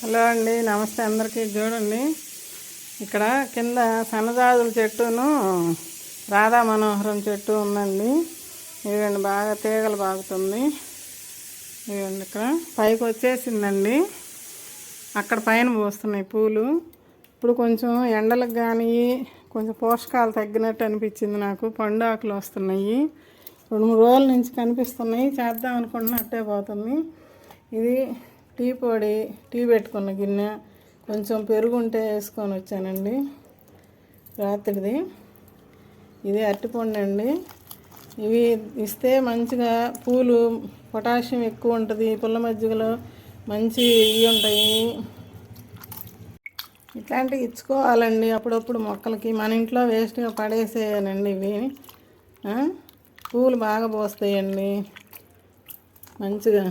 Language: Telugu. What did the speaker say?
హలో అండి, నమస్తే అందరికీ. చూడండి, ఇక్కడ కింద సన్నజాజుల చెట్టును రాధా మనోహరం చెట్టు ఉందండి. ఇదిగండి, బాగా తీగలు బాగుతుంది. ఇదిగండి, ఇక్కడ పైకి వచ్చేసిందండి. అక్కడ పైన పోస్తున్నాయి పూలు. ఇప్పుడు కొంచెం ఎండలకు కానీ కొంచెం పోషకాలు తగ్గినట్టు అనిపించింది నాకు. పండు ఆకులు వస్తున్నాయి, 2-3 రోజుల నుంచి కనిపిస్తున్నాయి. చేద్దాం అనుకుంటున్నా, అట్టే పోతుంది. ఇది టీ పెట్టుకున్న గిన్నె, కొంచెం పెరుగు ఉంటే వేసుకొని వచ్చానండి రాత్రిది. ఇది అరటిపండు అండి. ఇవి ఇస్తే మంచిగా పూలు పొటాషియం ఎక్కువ ఉంటుంది. పుల్ల మజ్జిగలో మంచి ఇవి ఉంటాయి. ఇట్లాంటివి ఇచ్చుకోవాలండి అప్పుడప్పుడు మొక్కలకి. మన ఇంట్లో వేస్ట్గా పడేసేయానండి ఇవి. పూలు బాగా పోస్తాయండి మంచిగా.